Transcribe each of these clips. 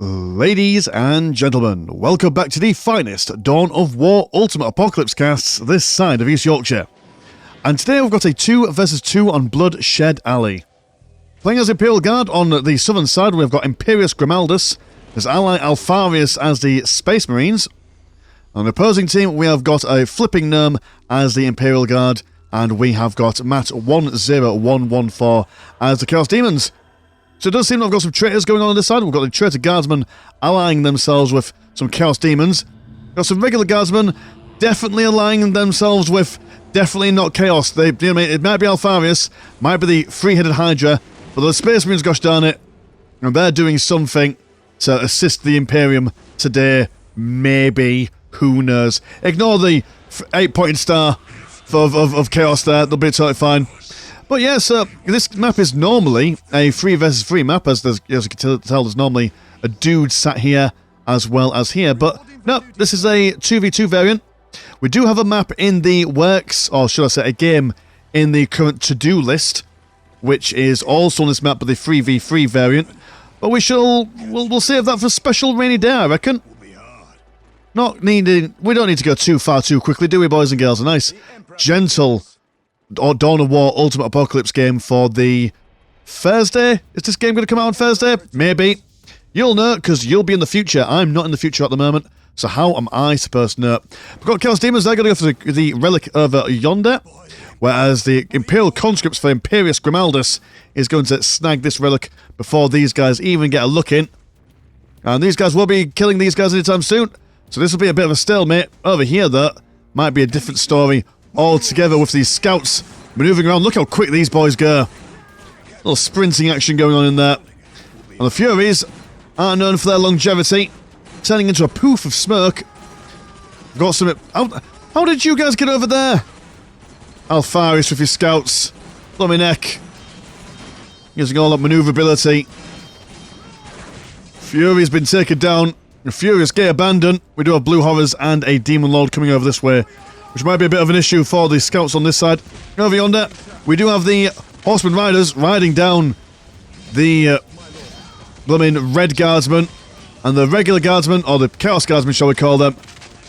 Ladies and gentlemen, welcome back to the finest Dawn of War Ultimate Apocalypse casts this side of East Yorkshire. And today we've got a 2 versus 2 on Bloodshed Alley. Playing as Imperial Guard on the southern side, we've got Imperius Grimaldus, there's ally Alfarius as the Space Marines. On the opposing team, we have got a Flipping Gnome as the Imperial Guard, and we have got Matt 10114 as the Chaos Demons. So it does seem I've got some traitors going on this side. We've got the traitor guardsmen allying themselves with some Chaos Demons. Got some regular guardsmen definitely allying themselves with definitely not Chaos. They, you know, it might be Alfarius, might be the three-headed Hydra, but the Space Marines, gosh darn it, and they're doing something to assist the Imperium today. Maybe. Who knows? Ignore the 8-pointed star of Chaos there. They'll be totally fine. But yeah, so this map is normally a 3 versus 3 map, as you can tell, there's normally a dude sat here as well as here. But no, this is a 2v2 variant. We do have a map in the works, or should I say a game in the current to-do list, which is also on this map, but the 3v3 variant. But we'll save that for a special rainy day, I reckon. We don't need to go too far too quickly, do we, boys and girls? A nice, gentle Dawn of War Ultimate Apocalypse game for the Thursday. Is this game going to come out on Thursday? Maybe. You'll know, because you'll be in the future. I'm not in the future at the moment, so how am I supposed to know? We've got Chaos Demons, they're going to go for the relic over yonder, whereas the Imperial conscripts for Imperius Grimaldus is going to snag this relic before these guys even get a look in. And these guys will be killing these guys anytime soon, so this will be a bit of a stalemate. Over here, though, might be a different story altogether with these scouts manoeuvring around. Look how quick these boys go. A little sprinting action going on in there. And the Furies aren't known for their longevity, turning into a poof of smoke. We've got some... How did you guys get over there? Alfarius with his scouts. Lummy neck. Using all that manoeuvrability. Fury's been taken down. The Furious Gay abandoned. We do have Blue Horrors and a Demon Lord coming over this way, which might be a bit of an issue for the scouts on this side. Over yonder, we do have the Horseman Riders riding down the blooming Red Guardsmen, and the regular Guardsmen, or the Chaos Guardsmen shall we call them,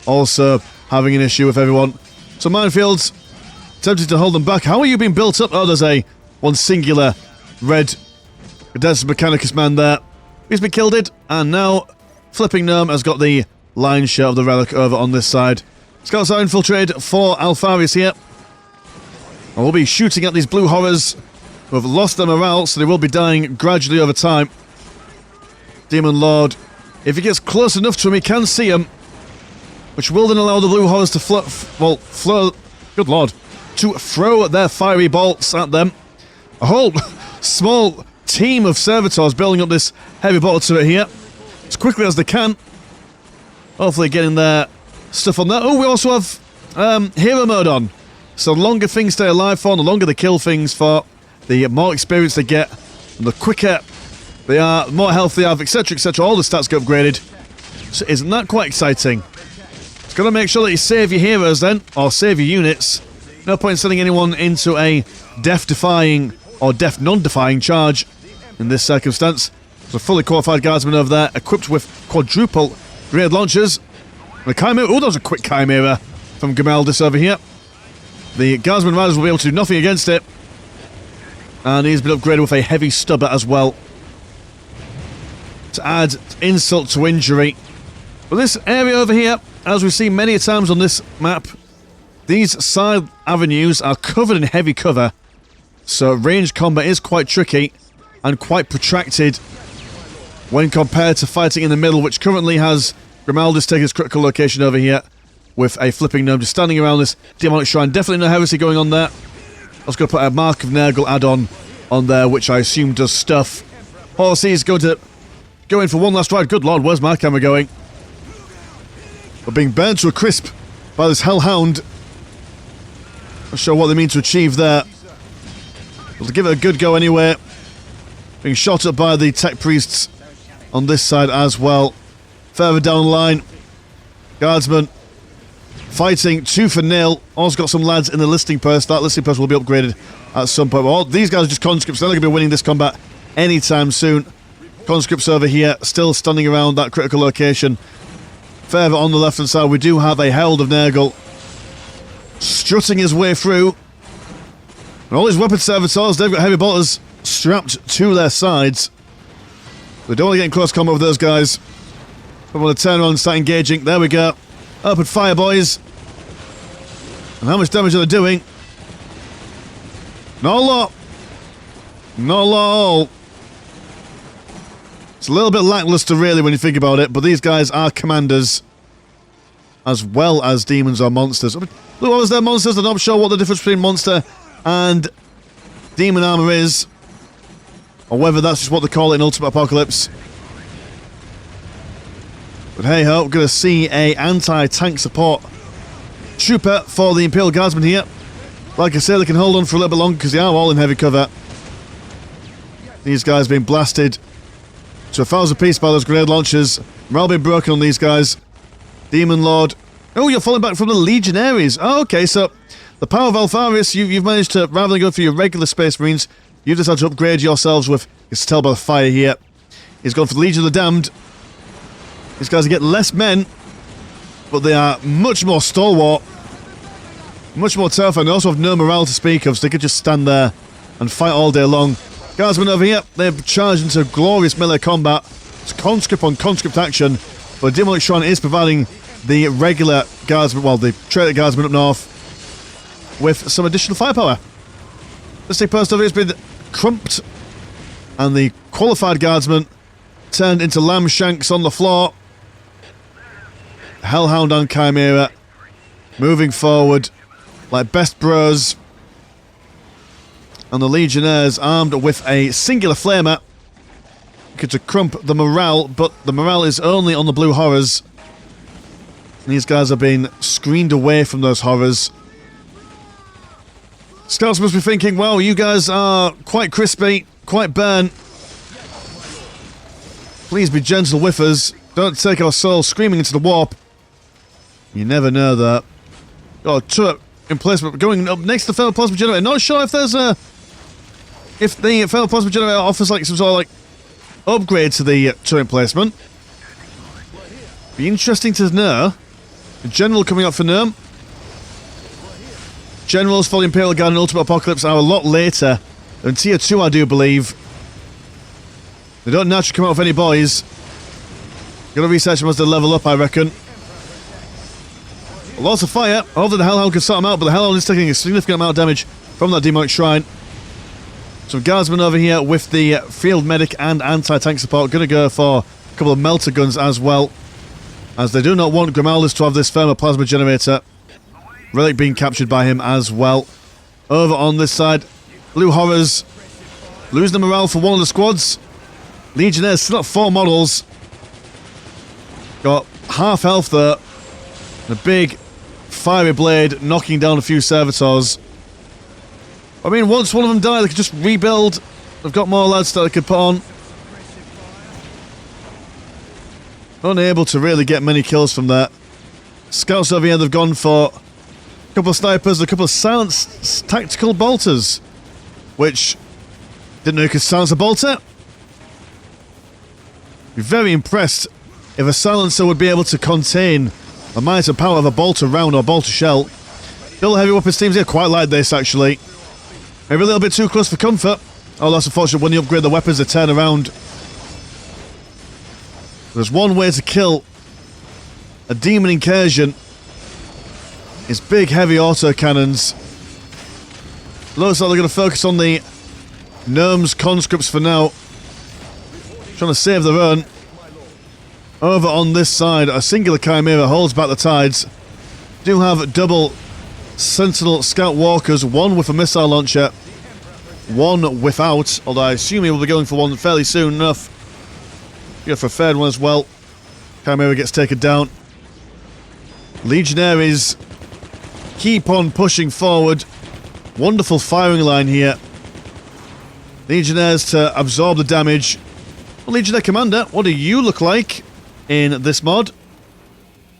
also having an issue with everyone. So minefields, tempted to hold them back. How are you being built up? Oh, there's one singular Red Desert Mechanicus man there. He's been killed it, and now Flipping Gnome has got the lion's share of the relic over on this side. Scouts are infiltrated for Alfarius here. And we'll be shooting at these Blue Horrors who have lost their morale, so they will be dying gradually over time. Demon Lord, if he gets close enough to him, he can see him, which will then allow the Blue Horrors to good lord, to throw their fiery bolts at them. A whole small team of servitors building up this heavy bottle turret here as quickly as they can. Hopefully getting their stuff on there. Oh, we also have hero mode on. So the longer things stay alive for, and the longer they kill things for, the more experience they get, and the quicker they are, the more health they have, etc, etc. All the stats get upgraded. So isn't that quite exciting? It's got to make sure that you save your heroes then, or save your units. No point in sending anyone into a death-defying or death-non-defying charge in this circumstance. There's a fully qualified guardsman over there, equipped with quadruple grenade launchers. The Chimera, oh, that was a quick Chimera from Grimaldus over here. The Guardsman Riders will be able to do nothing against it. And he's been upgraded with a heavy stubber as well, to add insult to injury. But this area over here, as we've seen many times on this map, these side avenues are covered in heavy cover. So ranged combat is quite tricky and quite protracted when compared to fighting in the middle, which currently has Grimaldus taking his critical location over here with a Flipping Gnome just standing around this demonic shrine. Definitely no heresy going on there. I was going to put a Mark of Nurgle add-on on there, which I assume does stuff. Horsey is going to go in for one last ride. Good lord, where's my camera going? We're being burnt to a crisp by this Hellhound. Not sure what they mean to achieve there. We'll give it a good go anyway. Being shot at by the Tech Priests on this side as well. Further down the line, Guardsmen fighting tooth and nail. Also got some lads in the listing post. That listing post will be upgraded at some point. Well, these guys are just conscripts. They're not going to be winning this combat anytime soon. Conscripts over here, still standing around that critical location. Further on the left-hand side, we do have a Herald of Nurgle strutting his way through. And all his weapon servitors, they've got heavy bolters strapped to their sides. We don't want to get in close combat with those guys. We want to turn around and start engaging. There we go. Open fire, boys. And how much damage are they doing? Not a lot. Not a lot at all. It's a little bit lackluster, really, when you think about it, but these guys are commanders as well as demons or monsters. I mean, look, what was their monsters? I'm not sure what the difference between monster and demon armor is, or whether that's just what they call it in Ultimate Apocalypse. But hey ho, we're going to see a anti-tank support trooper for the Imperial Guardsmen here. Like I say, they can hold on for a little bit longer because they are all in heavy cover. These guys being blasted to 1,000 pieces by those grenade launchers. Morale being broken on these guys. Demon Lord. Oh, you're falling back from the Legionaries. Oh, okay, so the power of Alpharius, you've managed to, rather than go for your regular Space Marines, you've decided to upgrade yourselves with, you can tell by the fire here. He's gone for the Legion of the Damned. These guys get less men, but they are much more stalwart, much more terrifying. They also have no morale to speak of, so they could just stand there and fight all day long. Guardsmen over here, they've charged into glorious melee combat. It's conscript on conscript action, but Demonic Shrine is providing the regular guardsmen, well, the traitor guardsmen up north, with some additional firepower. This thing post over here has been crumped, and the qualified guardsmen turned into lamb shanks on the floor. Hellhound and Chimera moving forward like best bros. And the Legionnaires armed with a singular flamer to crump the morale, but the morale is only on the blue horrors. These guys are being screened away from those horrors. Scouts must be thinking, well, you guys are quite crispy, quite burnt. Please be gentle with us. Don't take our souls screaming into the warp. You never know that. Got a turret emplacement going up next to the Thermal Plasma Generator. Not sure if there's a... if the Thermal Plasma Generator offers like some sort of like upgrade to the turret emplacement. Be interesting to know. The General coming up for Gnome. Generals for the Imperial Guard and Ultimate Apocalypse are a lot later than Tier 2, I do believe. They don't naturally come out with any boys. Gotta research them as they level up, I reckon. Lots of fire. Hopefully the Hellhound can sort them out, but the Hellhound is taking a significant amount of damage from that Demonic Shrine. Some guardsmen over here with the field medic and anti-tank support. Gonna go for a couple of melter guns as well, as they do not want Grimaldus to have this Thermal Plasma Generator. Relic being captured by him as well. Over on this side, Blue Horrors losing the morale for one of the squads. Legionnaires still at 4 models. Got half health there. And a big fiery blade knocking down a few servitors. I mean, once one of them die, they could just rebuild. They've got more lads that they could put on. Unable to really get many kills from that. Scouts over here, they've gone for a couple of snipers, a couple of silenced tactical bolters. Which, didn't know you could silence a bolter. Be very impressed if a silencer would be able to contain the might and power of a bolter round or bolter shell. Still heavy weapons teams here quite like this, actually. Maybe a little bit too close for comfort. Oh, that's unfortunate. When you upgrade the weapons, they turn around. There's one way to kill a demon incursion. It's big, heavy autocannons. Looks like they're going to focus on the gnomes conscripts for now. Trying to save their own. Over on this side, a singular Chimera holds back the tides. Do have double Sentinel Scout Walkers, one with a missile launcher, one without, although I assume he will be going for one fairly soon enough. Go for a third one as well. Chimera gets taken down. Legionaries keep on pushing forward. Wonderful firing line here. Legionnaires to absorb the damage. Well, Legionnaire Commander, what do you look like in this mod?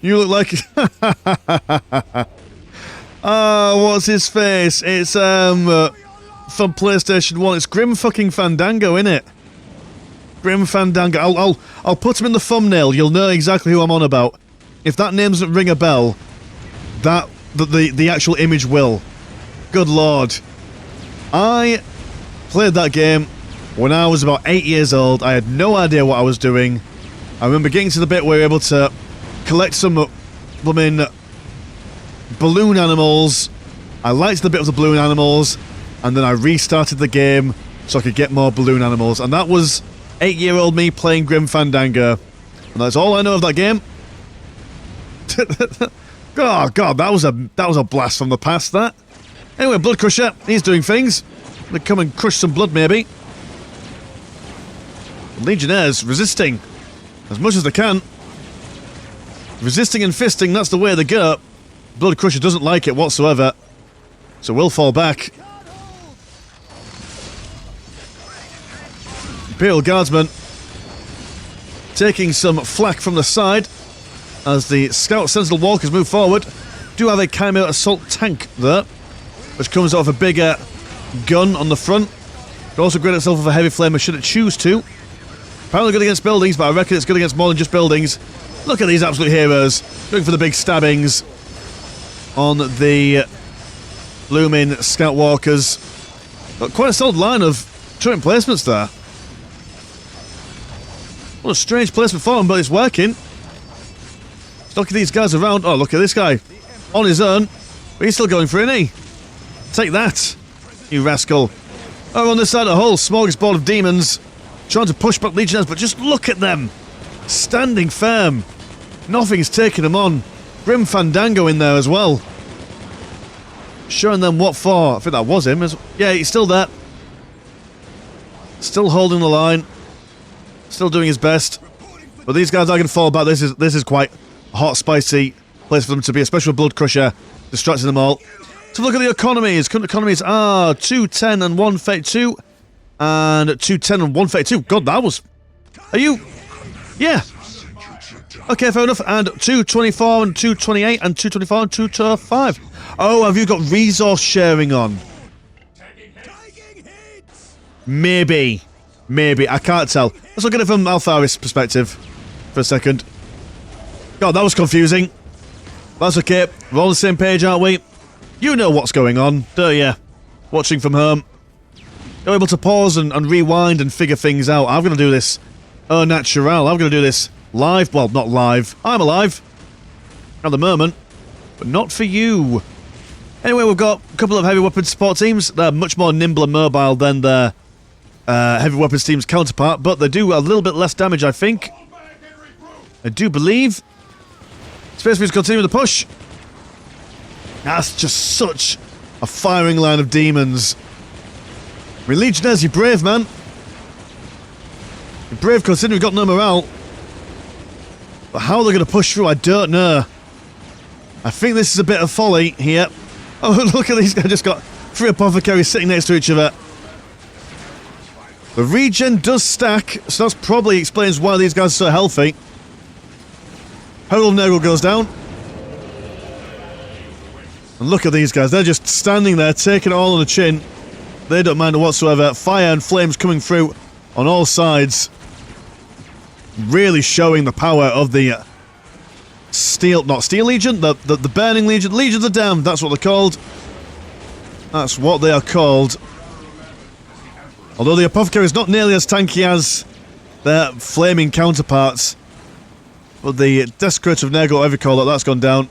You look like... what's his face? It's, from PlayStation 1. It's Grim fucking Fandango, innit? Grim Fandango. I'll put him in the thumbnail. You'll know exactly who I'm on about. If that name doesn't ring a bell, the actual image will. Good lord. I played that game when I was about 8 years old. I had no idea what I was doing. I remember getting to the bit where we were able to collect some blooming balloon animals. I liked the bit of the balloon animals, and then I restarted the game so I could get more balloon animals. And that was 8-year-old me playing Grim Fandango. And that's all I know of that game. Oh god, that was a blast from the past, that. Anyway, Blood Crusher, he's doing things. They come and crush some blood, maybe. Legionnaires resisting as much as they can. Resisting and fisting, that's the way they go. Blood Crusher doesn't like it whatsoever, so we'll fall back. Imperial Guardsmen taking some flak from the side as the Scout Sentinel Walkers move forward. Do have a Chimera Assault Tank there, which comes out of a bigger gun on the front. Could also grade itself with a heavy flamer should it choose to. Apparently good against buildings, but I reckon it's good against more than just buildings. Look at these absolute heroes, going for the big stabbings on the looming Scout Walkers. Got quite a solid line of turret placements there. What a strange placement for him, but it's working. Knocking these guys around. Oh, look at this guy. On his own. But he's still going for it, isn't he? Take that, you rascal. Oh, on this side, a whole smorgasbord of demons trying to push back Legionnaires, but just look at them. Standing firm. Nothing's taking them on. Grim Fandango in there as well. Showing them what for. I think that was him. Yeah, he's still there. Still holding the line. Still doing his best. But these guys are going to fall back. This is quite a hot, spicy place for them to be, especially with Blood Crusher distracting them all. So look at the economies. Current economies are 210 and 132. And 210 and 132. God, that was... Are you... Yeah. Okay, fair enough. And 224 and 228 and 224 and 225. Oh, have you got resource sharing on? Maybe. Maybe. I can't tell. Let's look at it from Alpharis' perspective for a second. God, that was confusing. That's okay. We're all on the same page, aren't we? You know what's going on, don't you? Watching from home. You're able to pause and rewind and figure things out. I'm going to do this au naturel. I'm going to do this live. Well, not live. I'm alive at the moment, but not for you. Anyway, we've got a couple of heavy weapons support teams. They're much more nimble and mobile than their heavy weapons team's counterpart, but they do a little bit less damage, I think. I do believe. Space Marines continue the push. That's just such a firing line of demons. I mean, Legionnaires, you're brave, man. You're brave considering we've got no morale. But how they're going to push through, I don't know. I think this is a bit of folly here. Oh, look at these guys, just got 3 apothecaries sitting next to each other. The regen does stack, so that probably explains why these guys are so healthy. Herald Nagel goes down. And look at these guys, they're just standing there, taking it all on the chin. They don't mind it whatsoever. Fire and flames coming through on all sides. Really showing the power of the not Steel Legion, the Burning Legion. Legions of Damned, that's what they're called. That's what they are called. Although the Apothecary is not nearly as tanky as their flaming counterparts. But the Desecrator of Nergal, whatever you call it, that's gone down.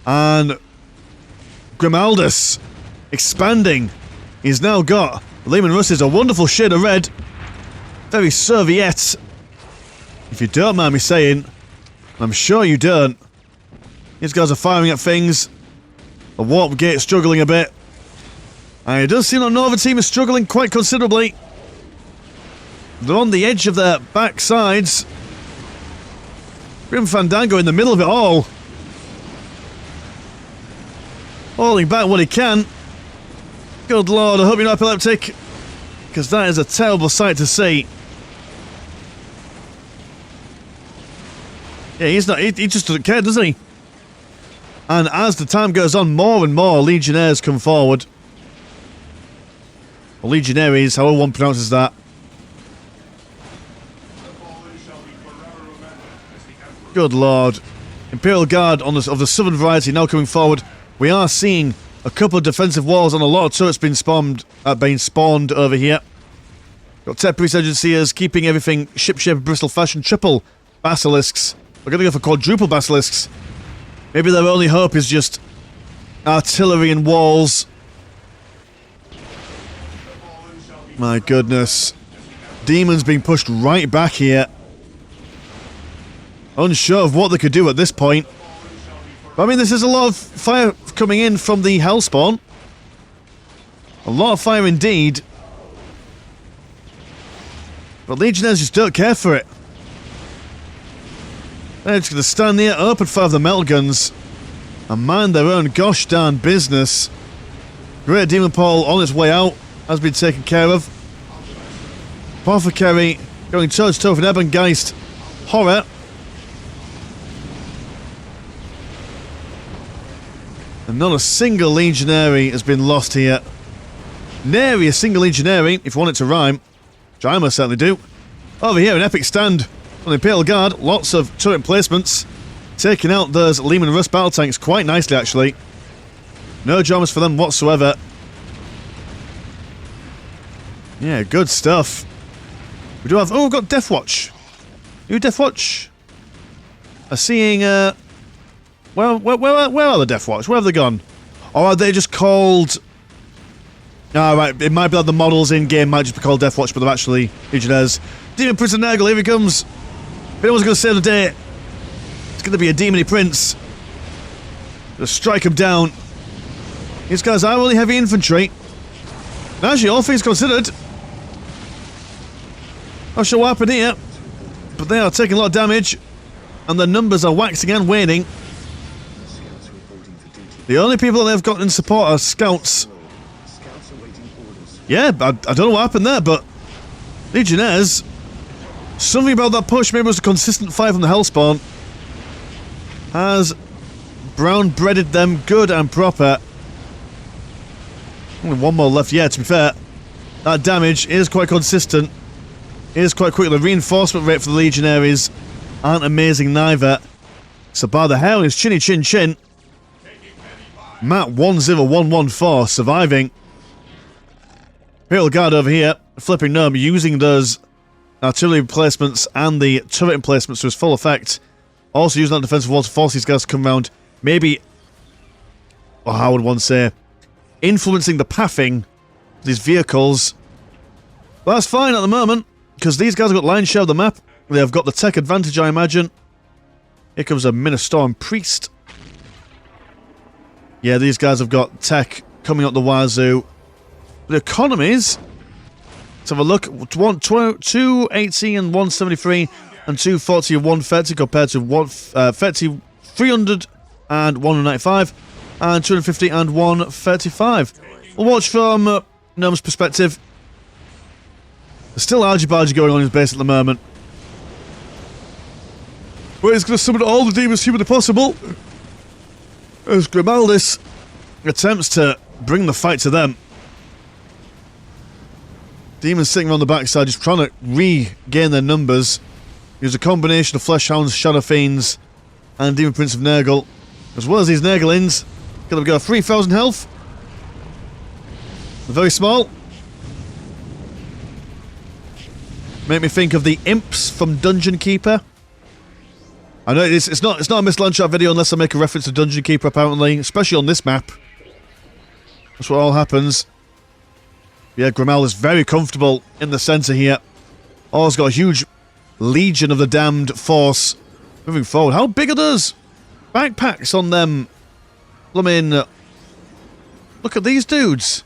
And Grimaldus expanding. He's now got Lehman Russ's a wonderful shade of red. Very Soviet. If you don't mind me saying. I'm sure you don't. These guys are firing at things. The Warp Gate struggling a bit. And it does seem like Nova team is struggling quite considerably. They're on the edge of their backsides. Grim Fandango in the middle of it all. Holding back what he can. Good lord, I hope you're not epileptic. Because that is a terrible sight to see. Yeah, he's not. He just doesn't care, doesn't he? And as the time goes on, more and more Legionnaires come forward. Or Legionaries, however one pronounces that. Good lord. Imperial Guard of the southern variety now coming forward. We are seeing a couple of defensive walls and a lot of turrets being spawned over here. Got Tep Resurgencies keeping everything ship-shape Bristol fashion. Triple basilisks. We're going to go for quadruple basilisks. Maybe their only hope is just artillery and walls. My goodness. Demons being pushed right back here. Unsure of what they could do at this point. But I mean, this is a lot of fire coming in from the Hellspawn. A lot of fire indeed. But Legionnaires just don't care for it. They're just going to stand there, open fire of the metal guns, and mind their own gosh darn business. Great Demon Paul on its way out has been taken care of. Apothecary going toe-to-toe with an Ebengeist horror. And not a single Legionary has been lost here. Nary a single Legionary, if you want it to rhyme. Which I most certainly do. Over here, an epic stand on the Imperial Guard. Lots of turret placements. Taking out those Lehman Russ battle tanks quite nicely, actually. No dramas for them whatsoever. Yeah, good stuff. We do have... Oh, we've got Death Watch. New Death Watch. I'm seeing... Where are the Death Watch? Where have they gone? Or are they just called... Ah, right. It might be like the models in-game might just be called Death Watch, but they're actually Legionnaires. Demon Prince of Nurgle, here he comes. If anyone's going to save the day, it's going to be a Demony Prince. Just strike him down. These guys are only heavy infantry. And actually, all things considered, not sure what happened here, but they are taking a lot of damage, and their numbers are waxing and waning. The only people that they've got in support are scouts. Yeah, I don't know what happened there, but Legionnaires, something about that push, maybe it was a consistent fire from the Hellspawn, has brown-breaded them good and proper. Only one more left, yeah, to be fair. That damage is quite consistent. It is quite quick. The reinforcement rate for the Legionaries aren't amazing neither. So by the hell is Chinny Chin Chin. Matt 10114 surviving. Imperial Guard over here, flipping gnome, using those artillery emplacements and the turret emplacements to its full effect. Also using that defensive wall to force these guys to come round. Maybe, or how would one say, influencing the pathing of these vehicles. But that's fine at the moment, because these guys have got line share of the map. They have got the tech advantage, I imagine. Here comes a Minnestorm Priest. Yeah, these guys have got tech coming up the wazoo. The economies, let's have a look. 280 and 173 and 240 and 130 compared to 300 and 195 and 250 and 135. We'll watch from Gnome's perspective. There's still argy-bargy going on in his base at the moment. But he's going to summon all the demons humanly possible as Grimaldis attempts to bring the fight to them. Demons sitting on the backside just trying to regain their numbers. Use a combination of Fleshhounds, Shadow Fiends, and Demon Prince of Nurgle. As well as these Nurglings. Gonna go 3,000 health. Very small. Make me think of the imps from Dungeon Keeper. I know it's not a Missed Landshot video unless I make a reference to Dungeon Keeper, apparently. Especially on this map. That's what all happens. Yeah, Grimal is very comfortable in the centre here. Oh, he's got a huge Legion of the Damned force moving forward. How big are those backpacks on them? Look at these dudes.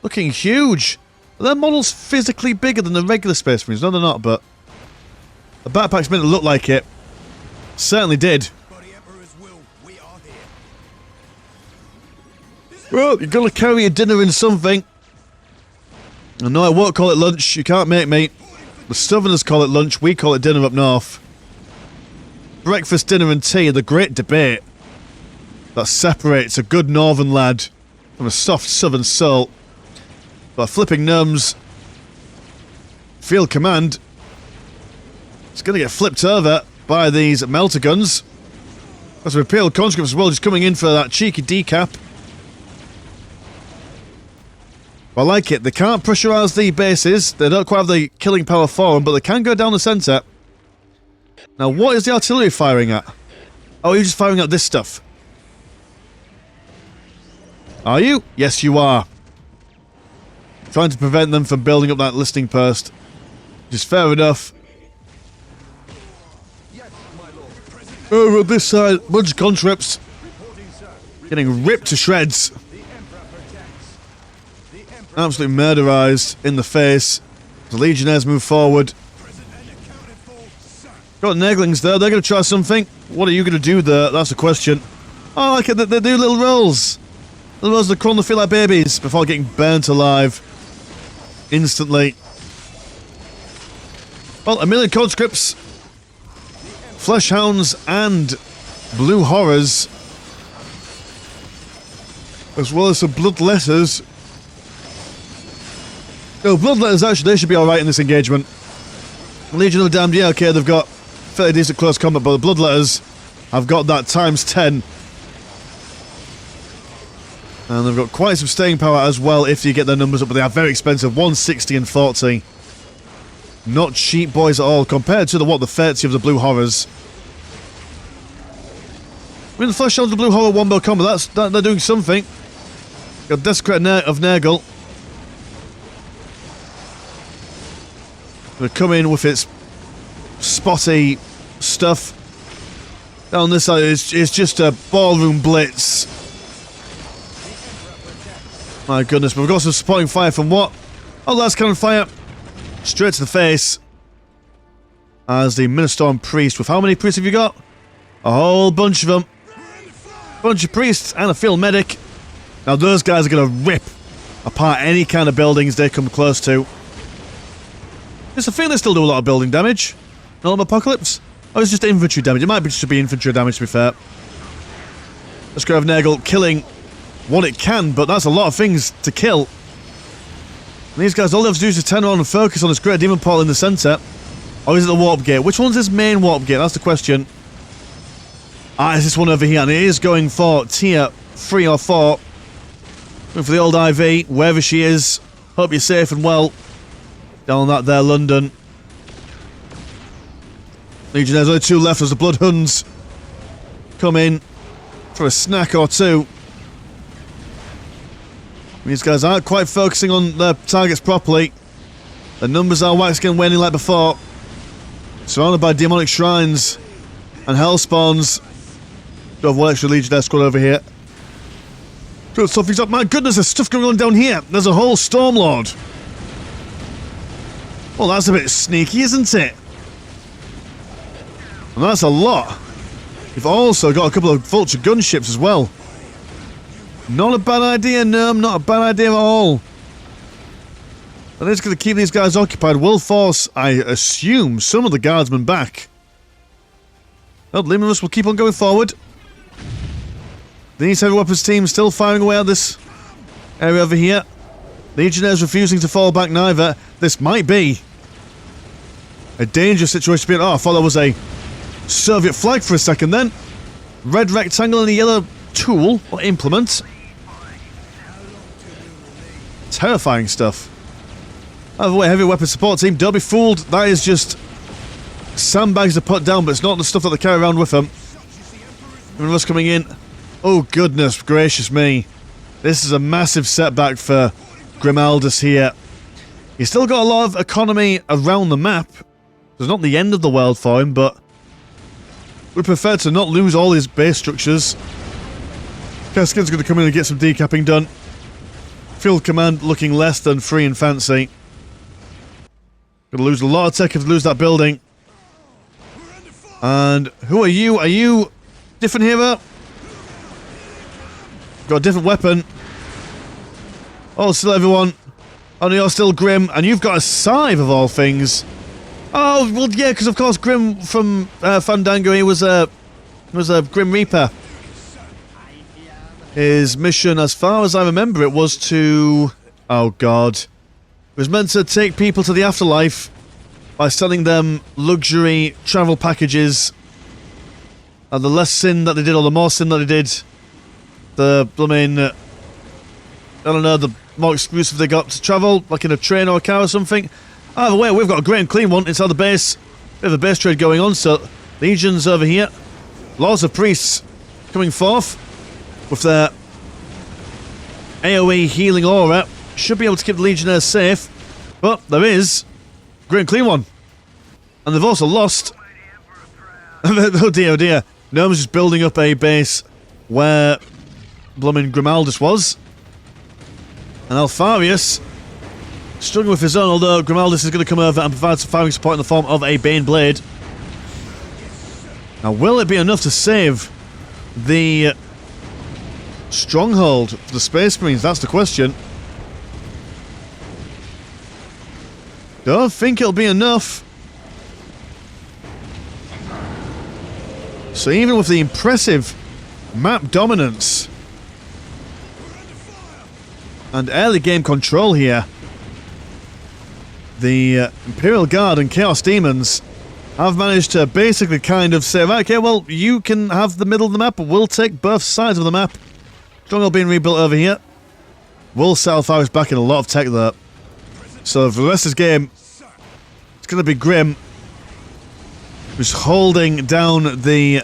Looking huge. Are their models physically bigger than the regular Space Marines? No, they're not, but the backpacks made it look like it. Certainly did. Well, you're gonna carry your dinner in something. And no, I won't call it lunch. You can't make me. The Southerners call it lunch. We call it dinner up north. Breakfast, dinner and tea are the great debate that separates a good northern lad from a soft southern soul. But flipping gnomes. Field command. It's going to get flipped over by these melter guns. That's Imperial conscripts as well, just coming in for that cheeky decap. I like it. They can't pressurise the bases. They don't quite have the killing power for them, but they can go down the centre. Now, what is the artillery firing at? Oh, you're just firing at this stuff. Are you? Yes, you are. Trying to prevent them from building up that listening post. Which is fair enough. Over on this side, bunch of conscripts. Getting ripped to shreds. Absolutely murderized in the face. The Legionnaires move forward. Got Neglings there, they're going to try something. What are you going to do there? That's the question. Oh, I like it, they do little rolls. Little rolls that crawl on the field like babies before getting burnt alive. Instantly. Well, 1 million conscripts. Fleshhounds and Blue Horrors. As well as some Bloodletters. No, Bloodletters actually, they should be alright in this engagement. Legion of the Damned, yeah, okay, they've got fairly decent close combat, but the Bloodletters have got that times 10. And they've got quite some staying power as well if you get their numbers up, but they are very expensive, 160 and 40. Not cheap boys at all, compared to the 30 of the Blue Horrors. I mean, the Flesh Hounds of the Blue Horror one-bill combo, they're doing something. Got Desecrate of Nurgle. Gonna come in with its spotty stuff. Down this side, it's just a ballroom blitz. My goodness, but we've got some supporting fire from what? Oh, that's cannon fire. Straight to the face. As the Ministorm Priest, with how many priests have you got? A whole bunch of them. Bunch of priests and a field medic. Now those guys are going to rip apart any kind of buildings they come close to. It's a feeling they still do a lot of building damage. Not on Apocalypse. Oh, it's just infantry damage. It might be just be infantry damage, to be fair. Let's go have Nurgle killing what it can, but that's a lot of things to kill. And these guys, all they have to do is just turn around and focus on this Great Demon Portal in the centre. Or is it the Warp Gate? Which one's this main Warp Gate? That's the question. Ah, it's this one over here, and it is going for tier 3 or 4. Going for the old IV, wherever she is. Hope you're safe and well. Down that there, London. Legionnaires, only 2 left as the Bloodhounds come in for a snack or 2. These guys aren't quite focusing on their targets properly. The numbers are waxing and waning like before. Surrounded by demonic shrines and hell spawns. Do have 1 extra Legionnaire squad over here. Good stuff things up. My goodness, there's stuff going on down here. There's a whole Stormlord. Well, that's a bit sneaky, isn't it? And that's a lot. You've also got a couple of Vulture gunships as well. Not a bad idea, no, not a bad idea at all. And it's going to keep these guys occupied. Will force, I assume, some of the guardsmen back. Well, Luminous will keep on going forward. These heavy weapons teams still firing away at this area over here. Legionnaires refusing to fall back neither. This might be a dangerous situation to be in. Oh, I thought that was a Soviet flag for a second then. Red rectangle and a yellow tool or implement. Terrifying stuff. By the way, heavy weapon support team, don't be fooled. That is just sandbags to put down, but it's not the stuff that they carry around with them. Everyone else coming in. Oh, goodness gracious me. This is a massive setback for Grimaldus here. He's still got a lot of economy around the map. It's not the end of the world for him, but we prefer to not lose all his base structures. Cascad's going to come in and get some decapping done. Field command looking less than free and fancy. Going to lose a lot of tech if we lose that building. And who are you? Are you different hero? Got a different weapon. Oh, still everyone. Oh, no, you're still Grim, and you've got a scythe of all things. Oh, well, yeah, because of course Grim from Fandango, he was a Grim Reaper. His mission, as far as I remember, it was to... Oh, God. It was meant to take people to the afterlife by selling them luxury travel packages the less sin that they did, or the more sin that they did, the blooming, I don't know, the more exclusive they got to travel, like in a train or a car or something. Either way, we've got a great and clean one inside the base. We have a base trade going on, so legions over here. Lords of priests coming forth with their AoE healing aura. Should be able to keep the legionnaires safe, but there is a great and clean one. And they've also lost... oh dear, oh dear. Gnome's just building up a base where blooming Grimaldus was. And Alfarius struggling with his own, although Grimaldus is going to come over and provide some firing support in the form of a Bane Blade. Now, will it be enough to save the stronghold for the Space Marines? That's the question. Don't think it'll be enough. So even with the impressive map dominance and early game control here, the Imperial Guard and Chaos Demons have managed to basically kind of say, right, okay, well, you can have the middle of the map, but we'll take both sides of the map. Stronghold being rebuilt over here. Will sell Faris back in a lot of tech there. So for the rest of this game, it's going to be Grim, who's holding down the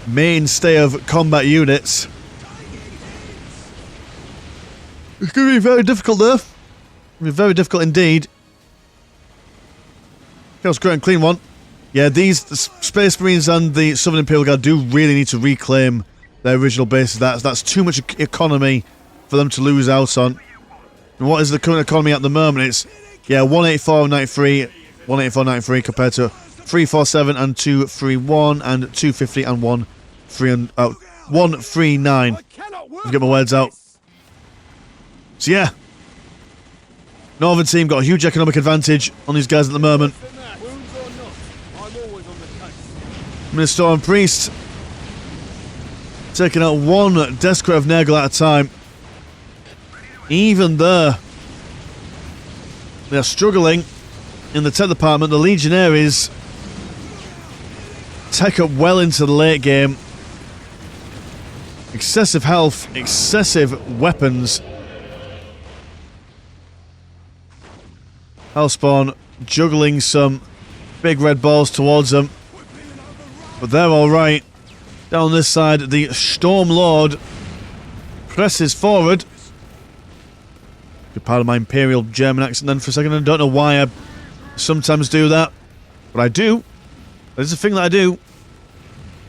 mainstay of combat units. It's going to be very difficult there. It's going to be very difficult indeed. Chaos Great and Clean one. Yeah, these Space Marines and the Southern Imperial Guard do really need to reclaim their original bases. That's too much economy for them to lose out on. And what is the current economy at the moment? It's, yeah, 184.93, 184.93 compared to 347 and 231 and 250 and 139. Let's get my words out. So yeah, Northern team got a huge economic advantage on these guys at the moment. Minister and Priest taking out one Desecrator of Nurgle at a time. Even there, they are struggling in the tech department. The Legionaries tech up well into the late game. Excessive health, excessive weapons. Hellspawn juggling some big red balls towards them. But they're alright. Down this side, the Storm Lord presses forward. Good part of my Imperial German accent then for a second. I don't know why I sometimes do that. But I do. There's a thing that I do.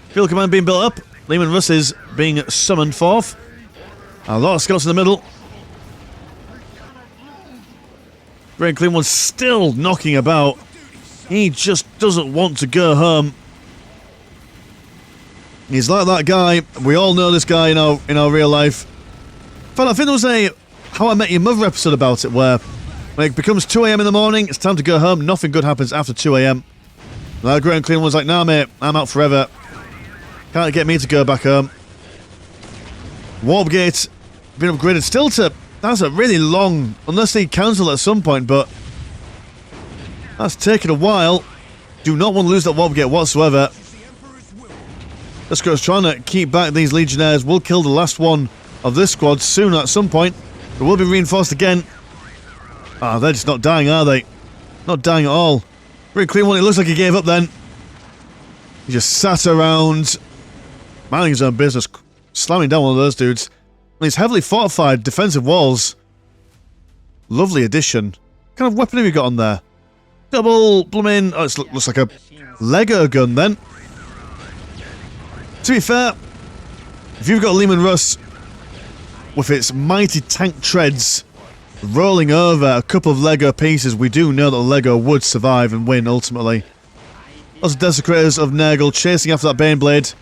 Field command being built up. Lehman Russ is being summoned forth. A lot of scouts in the middle. Great Clean One's still knocking about. He just doesn't want to go home. He's like that guy. We all know this guy in our real life. In fact, I think there was a How I Met Your Mother episode about it where when it becomes 2 AM in the morning, it's time to go home. Nothing good happens after 2 AM. That Great Clean One's like, nah mate, I'm out forever. Can't get me to go back home. Warpgate been upgraded still to... That's a really long... Unless they cancel at some point, but... That's taken a while. Do not want to lose that Warpgate whatsoever. Desco's trying to keep back these Legionnaires. We'll kill the last one of this squad soon at some point. They will be reinforced again. Ah, they're just not dying, are they? Not dying at all. Very clean one. It looks like he gave up then. He just sat around... minding his own business. Slamming down one of those dudes. These heavily fortified defensive walls. Lovely addition. What kind of weapon have you got on there? Double blooming... Oh, it looks like a Lego gun then. To be fair, if you've got Lehman Russ with its mighty tank treads rolling over a couple of Lego pieces, we do know that Lego would survive and win ultimately. Those Desecrators of Nurgle chasing after that Baneblade.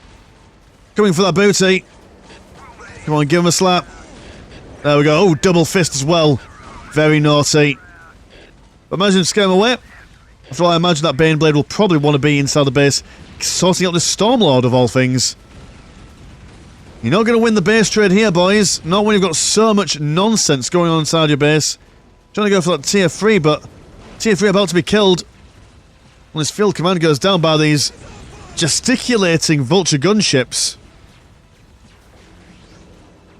Coming for that booty. Come on, give him a slap. There we go. Oh, double fist as well. Very naughty. But imagine scare him away. After all, I imagine that Baneblade will probably want to be inside the base, sorting out this Stormlord of all things. You're not going to win the base trade here, boys. Not when you've got so much nonsense going on inside your base. Trying to go for that tier 3, but tier 3 about to be killed. When his field command goes down by these gesticulating vulture gunships.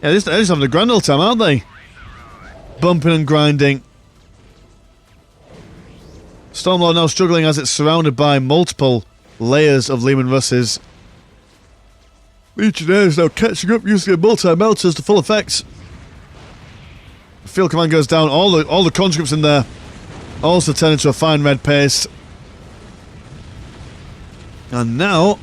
Yeah, they're just having a grand old time, aren't they? Bumping and grinding. Stormlord now struggling as it's surrounded by multiple layers of Lehman Russes. Legionnaires now catching up using their multi-melters to full effect. The field command goes down, all the conscripts in there also turn into a fine red paste. And now,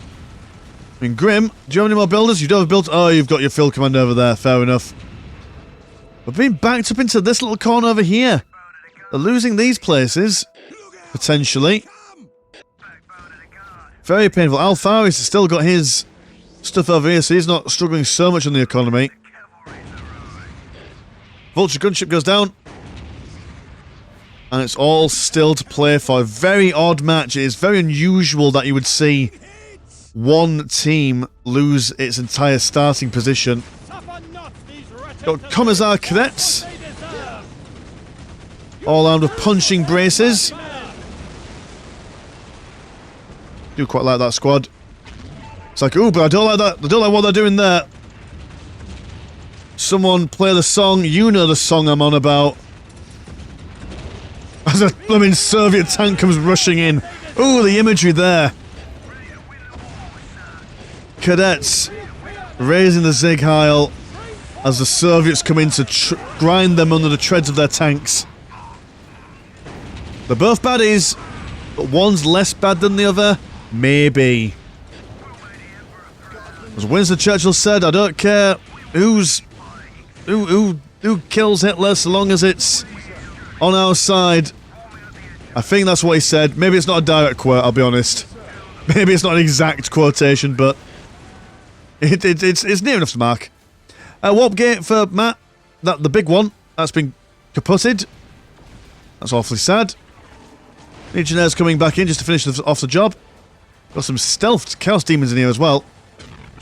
in Grim, do you have any more builders? You don't have built. Oh, you've got your field command over there, fair enough. We're being backed up into this little corner over here. They're losing these places, potentially. Very painful. Alfaris has still got his stuff over here, so he's not struggling so much on the economy. Vulture gunship goes down. And it's all still to play for. A very odd match. It is very unusual that you would see one team lose its entire starting position. Got Commissar cadets. All armed with punching braces. Do quite like that squad. It's like, ooh, but I don't like that. I don't like what they're doing there. Someone play the song. You know the song I'm on about. As a blooming Soviet tank comes rushing in. Ooh, the imagery there. Cadets raising the Zig Heil as the Soviets come in to grind them under the treads of their tanks. They're both baddies, but one's less bad than the other. Maybe. As Winston Churchill said, I don't care who kills Hitler so long as it's on our side. I think that's what he said. Maybe it's not a direct quote, I'll be honest. Maybe it's not an exact quotation, but it's near enough to mark. Warp gate for Matt. The big one. That's been kaputted. That's awfully sad. Legionnaires coming back in just to finish off the job. Got some stealthed Chaos Demons in here as well.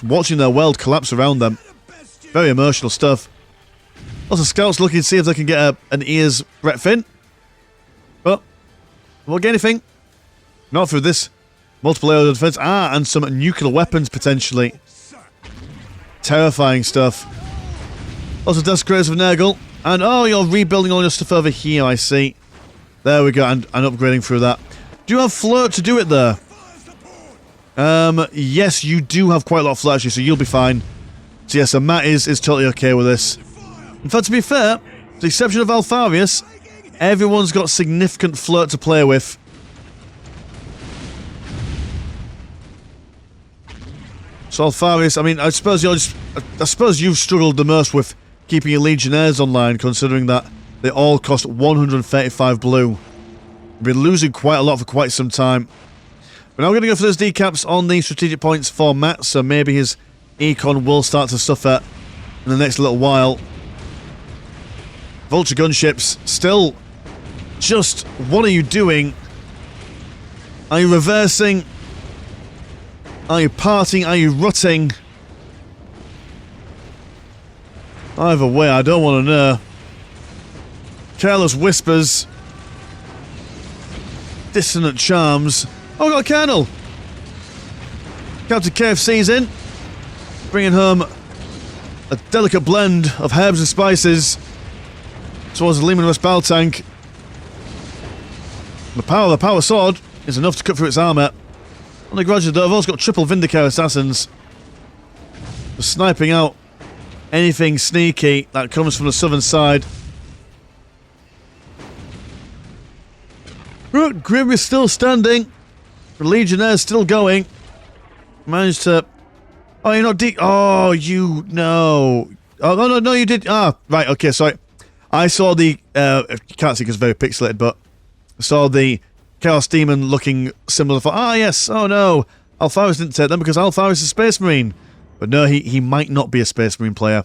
Watching their world collapse around them. Very emotional stuff. Lots of scouts looking to see if they can get an ears Brett Finn. But won't get anything. Not through this multiple layer of defense. And some nuclear weapons potentially. Terrifying stuff. Lots of desecrators of Nurgle. And oh, you're rebuilding all your stuff over here, I see. There we go, and upgrading through that. Do you have flirt to do it there? Yes, you do have quite a lot of flirt actually, so you'll be fine. So yes, so Matt is totally okay with this. In fact, to be fair, with the exception of Alfarius, everyone's got significant flirt to play with. So Alfarius, I mean, I suppose you've struggled the most with keeping your Legionnaires online, considering that they all cost 135 blue. You've been losing quite a lot for quite some time. We're now going to go for those decaps on the strategic points for Matt, so maybe his econ will start to suffer in the next little while. Vulture gunships, still just, what are you doing? Are you reversing? Are you parting? Are you rutting? Either way, I don't want to know. Careless whispers. Dissonant charms. Oh, I got a colonel! Captain KFC's in. Bringing home a delicate blend of herbs and spices towards the Lehman West Battle Tank. The power sword is enough to cut through its armour. Only gradually though, I've also got triple Vindicator assassins. For sniping out anything sneaky that comes from the southern side. But Grim is still standing. The Legionnaires still going. Managed to... Oh, you're not oh, you... No. Oh, no, you did... Ah, right, okay, sorry. I saw the... you can't see because it's very pixelated, but... I saw the Chaos Demon looking similar for... Ah, yes. Oh, no. Alfaris didn't take them because Alfaris is a Space Marine. But no, he might not be a Space Marine player.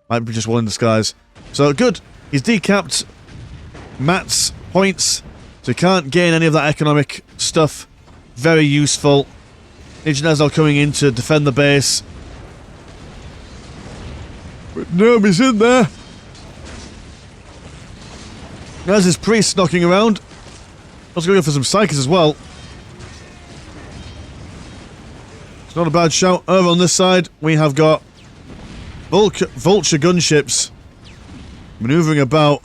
Might be just one in disguise. So, good. He's decapped Matt's points. So he can't gain any of that economic stuff. Very useful. Legionnaires are coming in to defend the base. But nobody's in there. There's his priest knocking around. Also going for some psychics as well. Not a bad shout. Over on this side, we have got vulture gunships maneuvering about.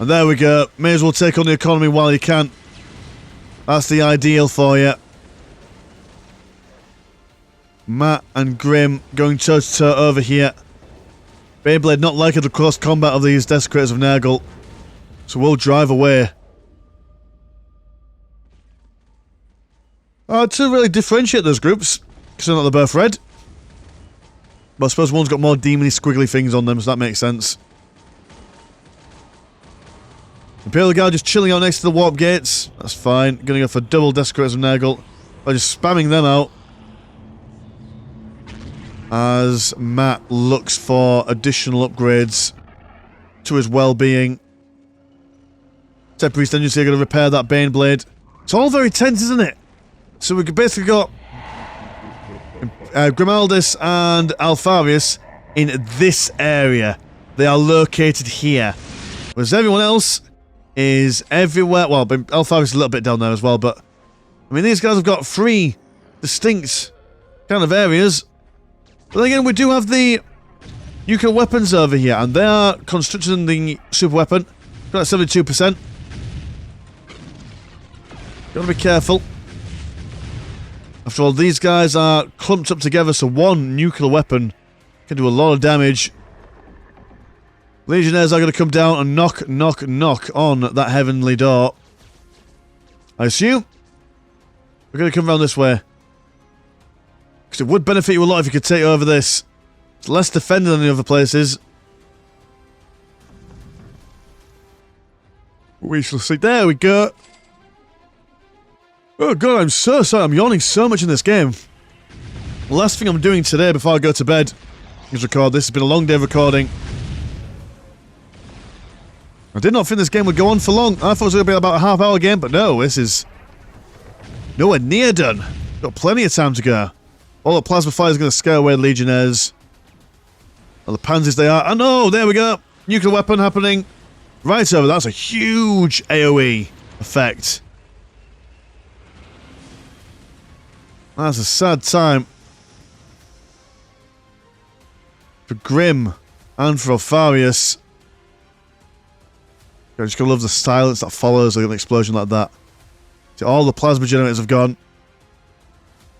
And there we go. May as well take on the economy while you can. That's the ideal for you. Matt and Grim going toe-to-toe over here. Beyblade not liking the close combat of these Desecrators of Nurgle. So we'll drive away. To really differentiate those groups, because they're not the both red. But I suppose one's got more demony squiggly things on them, so that makes sense. Imperial Guard just chilling out next to the warp gates. That's fine. Gonna go for double Desecrators of Nurgle by just spamming them out. As Matt looks for additional upgrades to his well-being. Temporary Tendency are going to repair that Baneblade. It's all very tense, isn't it? So we've basically got Grimaldis and Alfarius in this area. They are located here. Whereas everyone else is everywhere. Well, Alfarius is a little bit down there as well, but I mean, these guys have got 3 distinct kind of areas. But then again, we do have the nuclear weapons over here, and they are constructing the super weapon. Got 72%. Gotta be careful. After all, these guys are clumped up together, so one nuclear weapon can do a lot of damage. Legionnaires are going to come down and knock, knock, knock on that heavenly door. I assume we're going to come around this way. Because it would benefit you a lot if you could take over this. It's less defended than the other places. We shall see. There we go. Oh god, I'm so sorry. I'm yawning so much in this game. The last thing I'm doing today before I go to bed is record this. It's been a long day of recording. I did not think this game would go on for long. I thought it was going to be about a half-hour game, but no, this is nowhere near done. Got plenty of time to go. All the plasma fire is going to scare away the Legionnaires. Well, the pansies they are. And oh, there we go. Nuclear weapon happening right over. That's a huge AoE effect. That's a sad time for Grim and for Alfarius. I'm just going to love the silence that follows like an explosion like that. See, all the plasma generators have gone.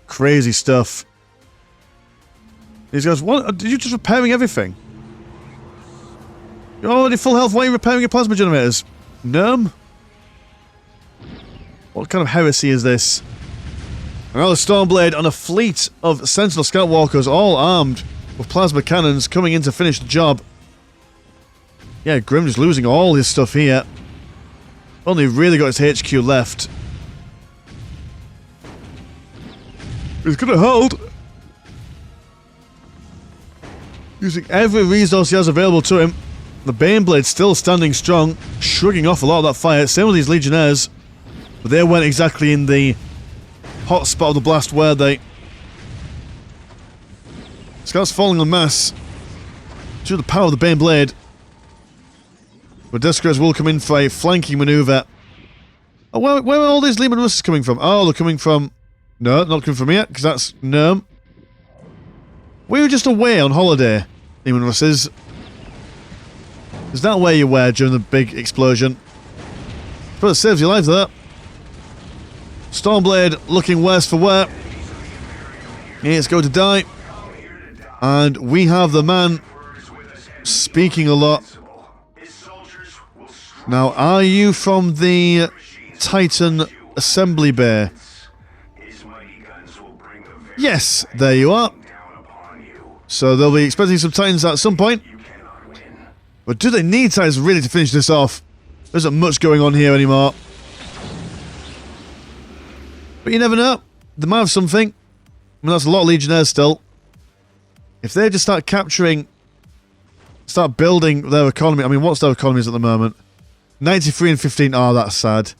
Crazy stuff. These guys, what? Are you just repairing everything? You're already full health. Why are you repairing your plasma generators? Numb? What kind of heresy is this? Another Stormblade on a fleet of Sentinel Scout Walkers, all armed with plasma cannons, coming in to finish the job. Yeah, Grim is losing all his stuff here. Only really got his HQ left. He's gonna hold. Using every resource he has available to him. The Baneblade still standing strong, shrugging off a lot of that fire. Same with these Legionnaires. But they weren't exactly in the hot spot of the blast, were they? Scouts falling en masse due to the power of the Baneblade. But Desecrators will come in for a flanking maneuver. Oh, where are all these Leman Russes coming from? Oh, they're coming from... No, not coming from here, because that's Gnome. We were just away on holiday, Leman Russes. Is that where you were during the big explosion? But it saves your life there. Stormblade looking worse for wear. It's going to die. And we have the man speaking a lot. Now, are you from the Titan Assembly Bay? Yes, there you are. So they'll be expecting some Titans at some point. But do they need Titans really to finish this off? There isn't much going on here anymore. But you never know. They might have something. I mean, that's a lot of Legionnaires still. If they just start capturing... Start building their economy... I mean, what's their economies at the moment? 93 and 15. Oh, that's sad.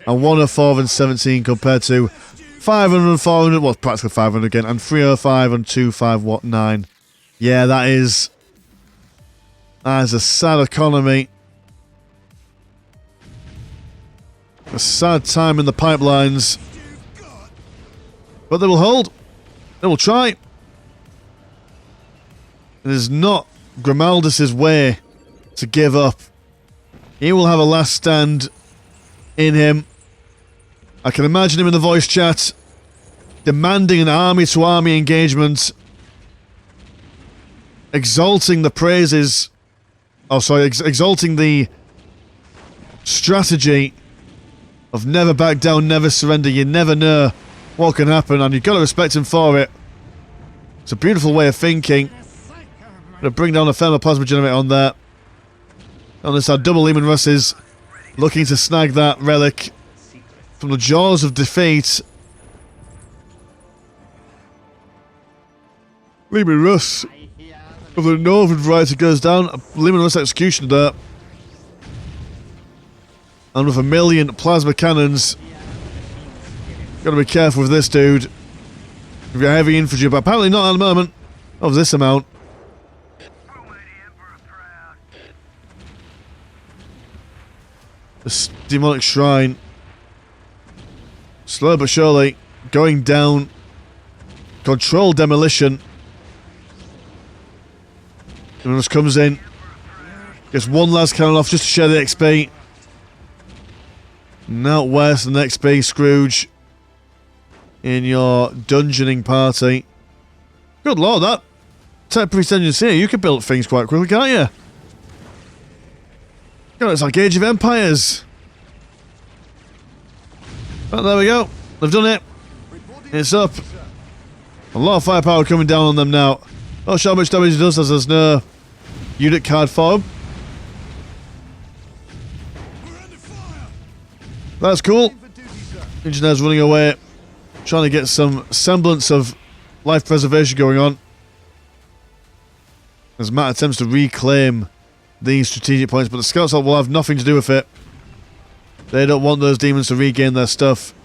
And 104 and 17 compared to 500 and 400. Well, practically 500 again. And 305 and 259. Yeah, that is a sad economy. A sad time in the pipelines. But they will hold. They will try. It is not Grimaldus's way to give up. He will have a last stand in him. I can imagine him in the voice chat demanding an army-to-army engagement, exalting the praises, exalting the strategy of never back down, never surrender. You never know what can happen, and you've got to respect him for it. It's a beautiful way of thinking. Gonna bring down a thermoplasma generator on there. On this, our double Lehman Russes looking to snag that relic from the jaws of defeat. Lehman Russ of the northern variety goes down. Lehman Russ execution there. And with 1 million plasma cannons, gotta be careful with this dude. If you're heavy infantry, but apparently not at the moment of this amount. The demonic shrine, slow but surely going down. Controlled demolition. And just comes in, gets one last cannon off just to share the XP. Now where's the XP, Scrooge, in your dungeoning party? Good lord, that temporary engines here, you can build things quite quickly, can't you? God, it's like Age of Empires. Oh, there we go. They've done it. It's up. A lot of firepower coming down on them now. Not sure how much damage it does as there's no unit card for them. That's cool. Engineers running away, trying to get some semblance of life preservation going on. As Matt attempts to reclaim these strategic points, but the scouts will have nothing to do with it. They don't want those demons to regain their stuff.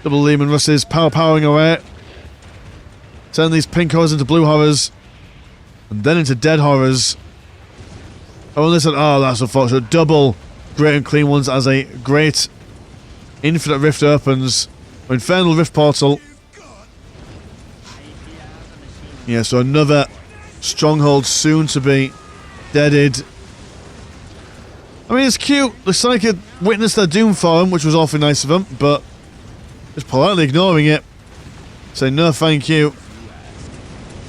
Double Lehman Russes powering away. Turn these pink horrors into blue horrors. And then into dead horrors. Oh, listen. Oh, that's unfortunate. Double great and clean ones as a great infinite rift opens. Infernal rift portal. Yeah, so another stronghold soon to be deaded. I mean, it's cute. Looks like it witnessed their doom for him, which was awfully nice of them, but just politely ignoring it. Saying no thank you.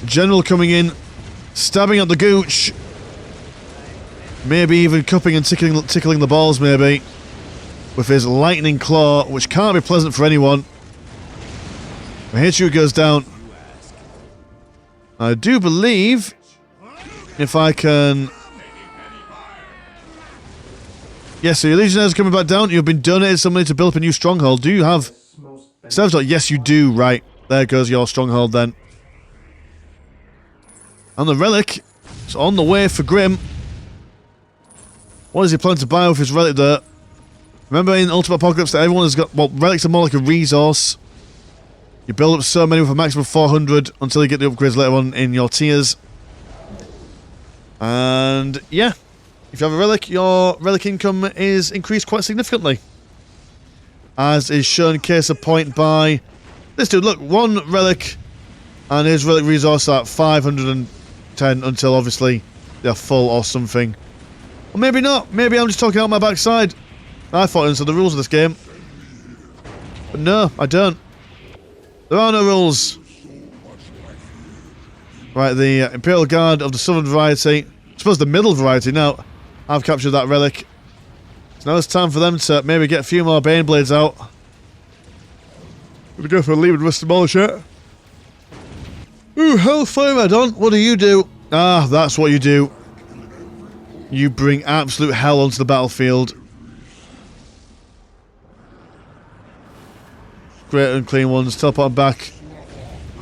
General coming in, stabbing at the gooch. Maybe even cupping and tickling the balls, maybe. With his lightning claw, which can't be pleasant for anyone. HU goes down. I do believe, if I can... Yes, so your Legionnaires are coming back down. You've been donated some money to build up a new stronghold. Do you have... Yes, you do. Right. There goes your stronghold then. And the relic is on the way for Grim. What does he plan to buy with his relic there? Remember in Ultimate Apocalypse that everyone has got... Well, relics are more like a resource. You build up so many with a maximum of 400 until you get the upgrades later on in your tiers. And yeah, if you have a relic, your relic income is increased quite significantly. As is shown case of point by this dude. Look, one relic and his relic resource at 510 until obviously they're full or something. Or maybe not. Maybe I'm just talking out my backside. I thought I understood the rules of this game. But no, I don't. There are no rules. Right, the Imperial Guard of the Southern variety. I suppose the middle variety now. I've captured that relic. So now it's time for them to maybe get a few more Baneblades out. Gonna go for a Lehman Russ Demolisher. Ooh, Hellfire add-on. What do you do? Ah, that's what you do. You bring absolute hell onto the battlefield. Great unclean ones, teleporting back.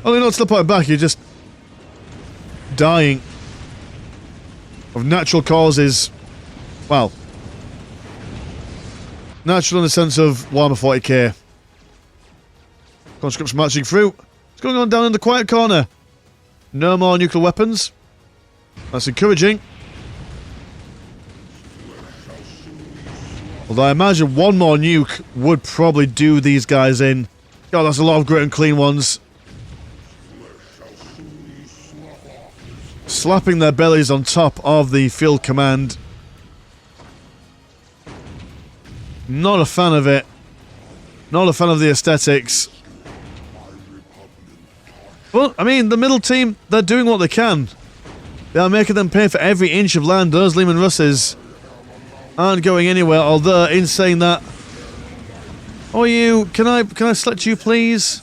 Oh, you're not teleporting back, you're just dying of natural causes. Well, natural in the sense of Warhammer 40k. Conscripts marching through. What's going on down in the quiet corner? No more nuclear weapons. That's encouraging. Although I imagine one more nuke would probably do these guys in. God, that's a lot of great and clean ones. Slapping their bellies on top of the field command. Not a fan of it. Not a fan of the aesthetics. Well, I mean, the middle team, they're doing what they can. They are making them pay for every inch of land. Those Lehman Russes aren't going anywhere, although in saying that... Oh, you... Can I select you, please?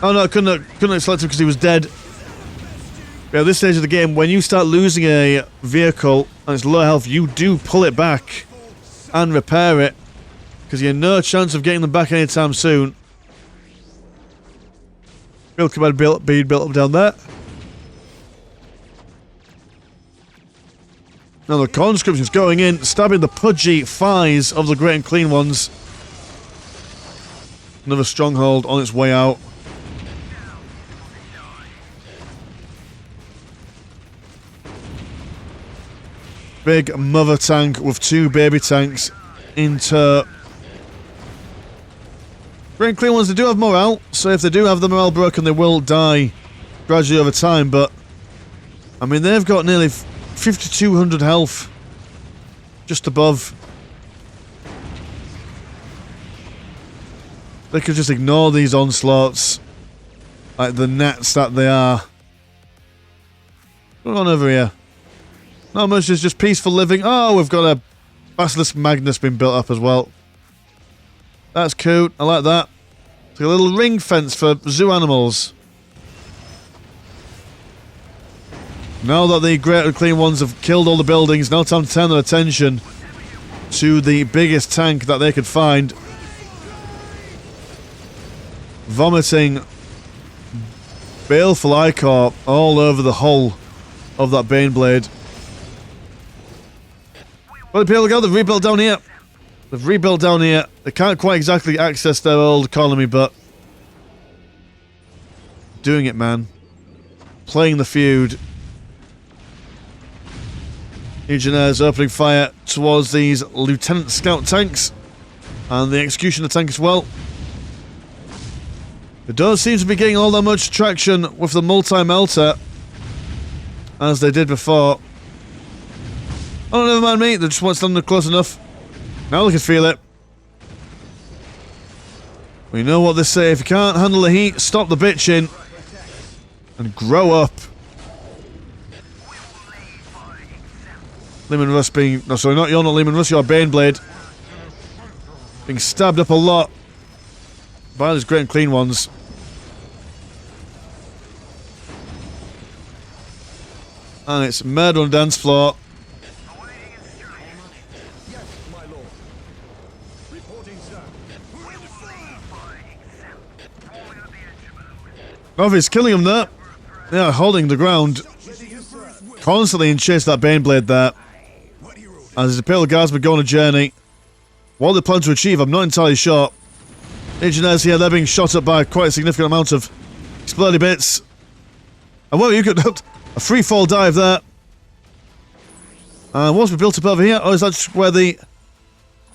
Oh, no, I couldn't select him because he was dead. Yeah, at this stage of the game, when you start losing a vehicle and it's low health, you do pull it back and repair it, because you have no chance of getting them back anytime soon. Build command being built up down there. Now the conscription's going in, stabbing the pudgy thighs of the great and clean ones. Another stronghold on its way out. Big mother tank with 2 baby tanks in tow. Great and clean ones, they do have morale, so if they do have the morale broken, they will die gradually over time, but I mean, they've got nearly 5,200 health. Just above. They could just ignore these onslaughts like the gnats that they are. What's on over here? Not much, it's just peaceful living. Oh, we've got a Basilisk Magnus being built up as well. That's cool, I like that. It's like a little ring fence for zoo animals. Now that the great and clean ones have killed all the buildings, now time to turn their attention to the biggest tank that they could find. Vomiting baleful ichor all over the hull of that Baneblade. Well, the Imperial, they've rebuilt down here. They've rebuilt down here. They can't quite exactly access their old colony, but doing it, man. Playing the feud. Legionnaires opening fire towards these Lieutenant Scout tanks. And the Executioner tank as well. They don't seem to be getting all that much traction with the multi-melter as they did before. Oh, never mind me. They just weren't standing close enough. Now they can feel it. We know what they say. If you can't handle the heat, stop the bitching. And grow up. Lehman Russ being... No, sorry, you're not Lehman Russ, you're Baneblade. Being stabbed up a lot by these great and clean ones. And it's murder on the dance floor. Oh, he's killing him there. Yeah, holding the ground. Constantly in chase of that Baneblade there. As the Imperial Guardsmen go on a journey. What they plan to achieve, I'm not entirely sure. Legionnaires here, they're being shot up by quite a significant amount of exploded bits. And well, you could a free fall dive there. And what's been built up over here? Oh, is that just where the...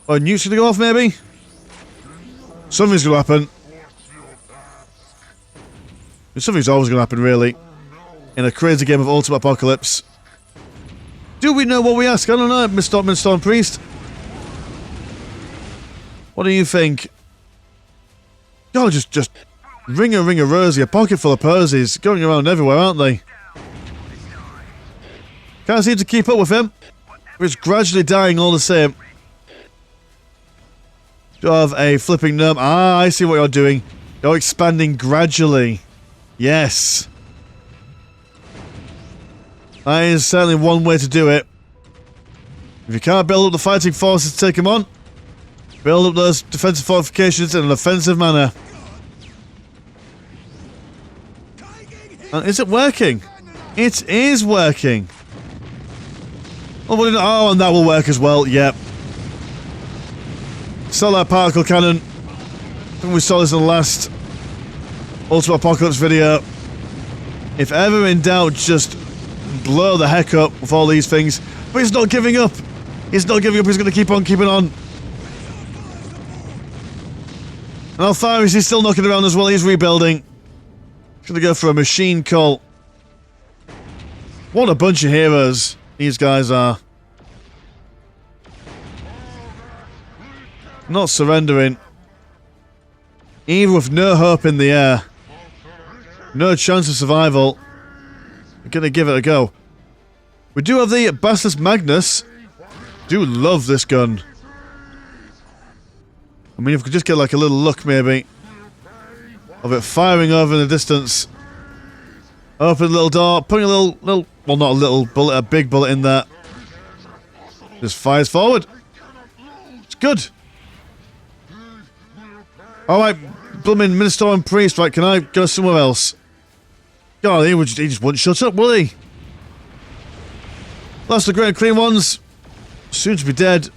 Oh, nuke's gonna go off, maybe? Something's gonna happen. Something's always going to happen, really, in a crazy game of Ultimate Apocalypse. Do we know what we ask? I don't know, Mr. Storm Priest. What do you think? God, just ring a rosy, a pocket full of posies going around everywhere, aren't they? Can't seem to keep up with him. He's gradually dying all the same. You have a flipping gnome. Ah, I see what you're doing. You're expanding gradually. Yes. That is certainly one way to do it. If you can't build up the fighting forces to take them on, build up those defensive fortifications in an offensive manner. And is it working? It is working. Oh, and that will work as well, yep. Solar particle cannon. I think we saw this in the last Ultimate Apocalypse video. If ever in doubt, just blow the heck up with all these things. But he's not giving up. He's not giving up. He's going to keep on keeping on. And Alpharius is still knocking around as well. He's rebuilding. He's going to go for a machine call. What a bunch of heroes these guys are. Not surrendering. Even with no hope in the air. No chance of survival. We're going to give it a go. We do have the Bastus Magnus. Do love this gun. I mean, if we could just get like a little look maybe of it firing over in the distance. Open the little door, putting a little, well, not a little bullet, a big bullet in there. Just fires forward. It's good. Alright, blooming Minister and Priest, right, can I go somewhere else? God, he just wouldn't shut up, will he? That's the Great and Clean ones. Soon to be dead.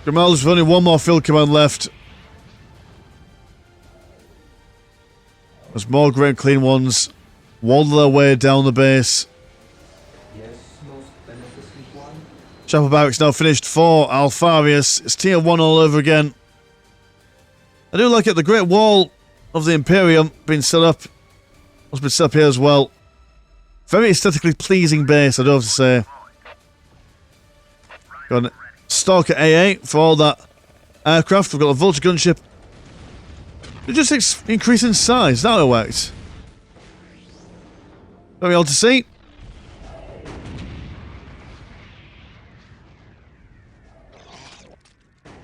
Grimalda's with only one more field command left. There's more Great and Clean ones. Waddle their way down the base. Chapel Barracks now finished for Alpharius. It's tier 1 all over again. I do like it. The Great Wall of the Imperium being set up. Must be set up here as well. Very aesthetically pleasing base, I do have to say. Got a Stalker AA for all that aircraft. We've got a Vulture gunship. They just increase in size. That worked. Very odd to see.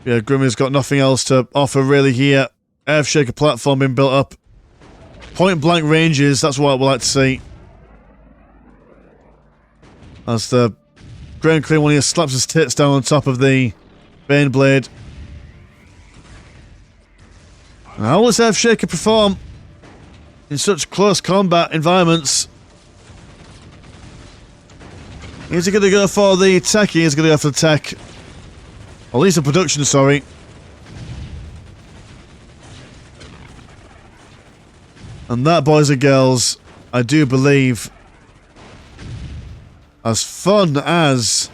Yeah, Grimmy's got nothing else to offer really here. Earthshaker platform being built up. Point blank ranges, that's what I would like to see. As the Great and Clean one here slaps his tits down on top of the Baneblade. And how will this Earthshaker perform in such close combat environments? Is he going to go for the tech? He is going to go for the tech. Or at least the production, sorry. And that, boys and girls, I do believe, as fun as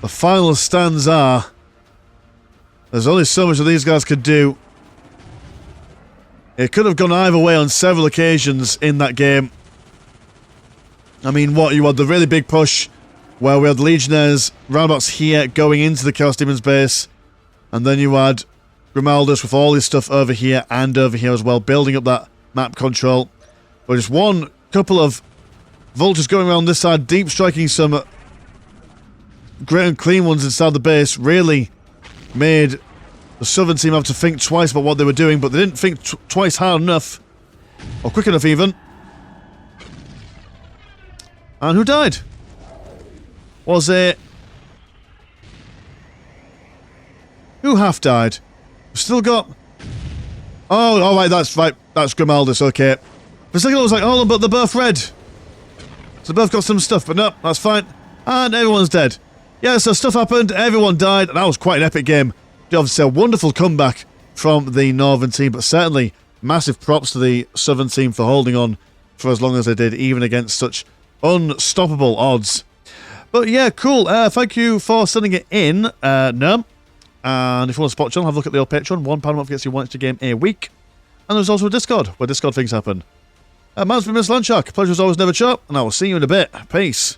the final stands are, there's only so much that these guys could do. It could have gone either way on several occasions in that game. I mean, what, you had the really big push where we had the Legionnaires roundabouts here going into the Chaos Demon's base, and then you had Grimaldus with all his stuff over here and over here as well, building up that map control. But just one couple of Vultures going around this side, deep striking some Great and Clean ones inside the base, really made the Southern team have to think twice about what they were doing, but they didn't think twice hard enough, or quick enough even. And who died? Was it... Who half died? We've still got... Oh, alright, that's right. That's Grimaldus, okay. For a second I was like, oh, but they're both red. So they both got some stuff, but no, that's fine. And everyone's dead. Yeah, so stuff happened, everyone died, and that was quite an epic game. Obviously a wonderful comeback from the Northern team, but certainly massive props to the Southern team for holding on for as long as they did, even against such unstoppable odds. But yeah, cool. Thank you for sending it in, Nerm. And if you want to support the channel, have a look at the old Patreon. £1 a month gets you one extra game a week. And there's also a Discord, where Discord things happen. Man's been Miss Landshark. Pleasure as always, never chop, and I will see you in a bit. Peace.